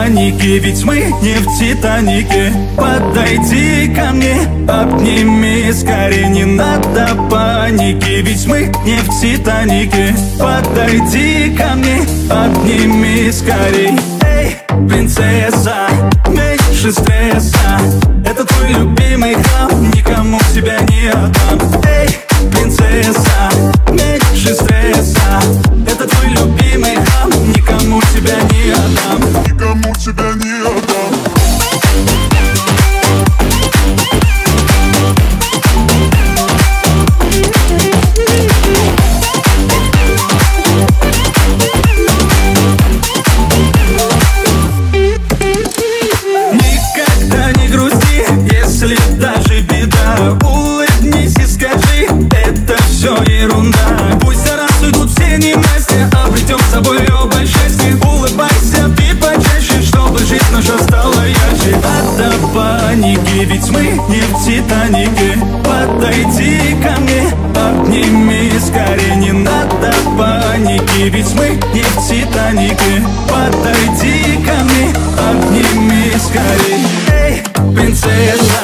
паники, ведь мы не в Титанике. Подойди ко мне, обними скорее. Не надо паники, ведь мы не в Титанике. Подойди ко мне, обними скорей. Эй, принцесса, меньше стресса. Это твой любимый храм, никому тебя не отдам. Эй, принцесса, меньше стресса. Это твой любимый храм, никому тебя не отдам. Никому тебя не отдам. Никогда не грусти, если даже беда. Улыбнись и скажи, это все ерунда. Пусть за раз уйдут все ненастья, обретем с собой оба счастье. Улыбайся ты почаще, чтобы жизнь наша стала ярче. Надо паники, ведь мы не в Титанике. Подойди ко мне, обними скорее. Не надо паники, ведь мы не в Титанике. Подойди ко мне, обними скорее. Эй, принцесса,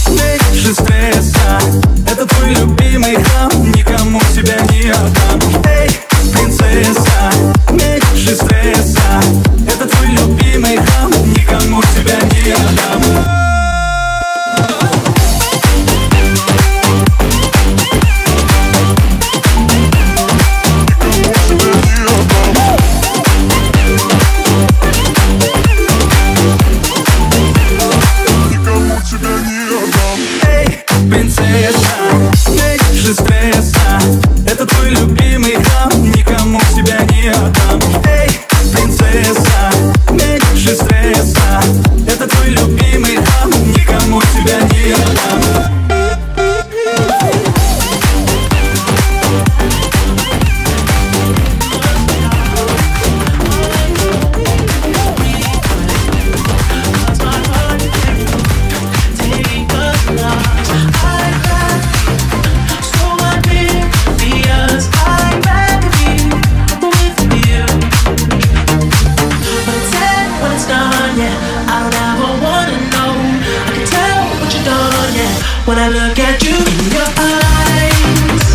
меньше стресса. Это твой любимый храм, никому тебя не отдам. Эй, принцесса, меньше стресса. Это твой любимый храм, никому тебя не отдам. Принцесса, меньше стресса. Это твой любимый храм, никому тебя не отдам. Эй, принцесса, меньше стресса. Это твой любимый храм, никому тебя не отдам. When I look at you in your eyes,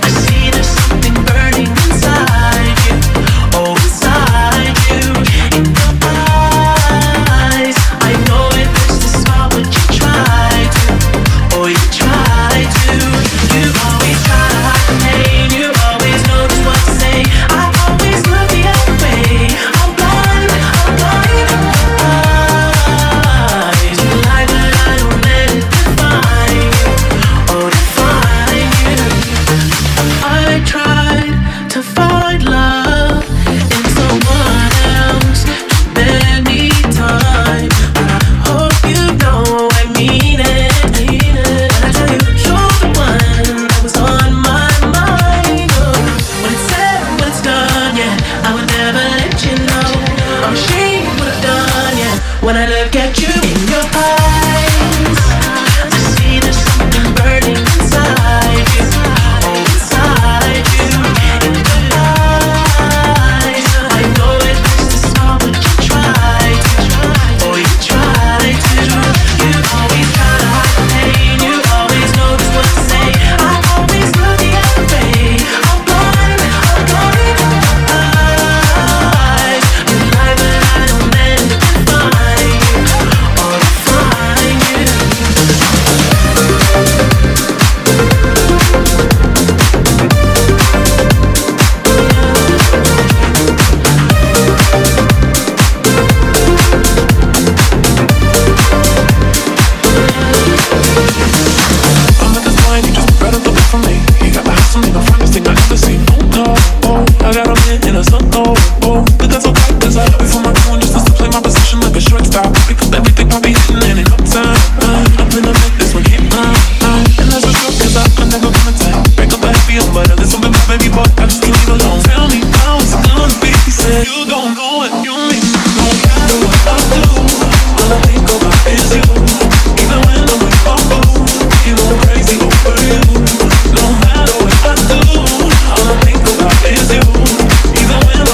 I see there's something burning inside you. Oh, inside you. In your eyes, I know it hurts to smile, but you try to. Oh, you try to. You always try to hide the pain. You always know just what to say. I always look the other way. I'm blind in your eyes. You lie, but I don't let it define you. Oh, define you. I tried to find love in someone else. Just spend me time, but I hope you know I mean it. When I tell you you're the one that was on my mind. Oh, when it's said, when it's done, yeah, I would never let you know. I'm ashamed what I've done, yeah. When I look at you in your eyes, I see there's something burning inside you. Oh, inside you. In your eyes, I know it hurts to smile, but you try to. Oh, you try to. You always try to hide the pain. You always know just what to say. I always look the other way. I'm blind in your eyes. You lie, but I don't let it define you. Or define you. I'm at this point, you just better look for me. You got my house on me, the finest thing I ever seen. Oh, oh, I got a man in a sun, oh, oh. But that's okay, cause I wait for my phone just to play my position like a shortstop. Pick up everything, I'll be hitting it in no time. I'm gonna make this one hit mine. And that's for sure, cause I'm never gonna take. Break up the happy on butter, this will be my baby boy, I just can't leave alone. Tell me how it's gonna be, he said. You don't know what you mean. No matter what I do, all I think about is you. Even when I'm with my boo, you go crazy over you. No matter what I do, all I think about is you. Even when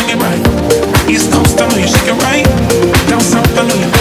swing it right. East Coast, I know you shake it right. Down south, I know you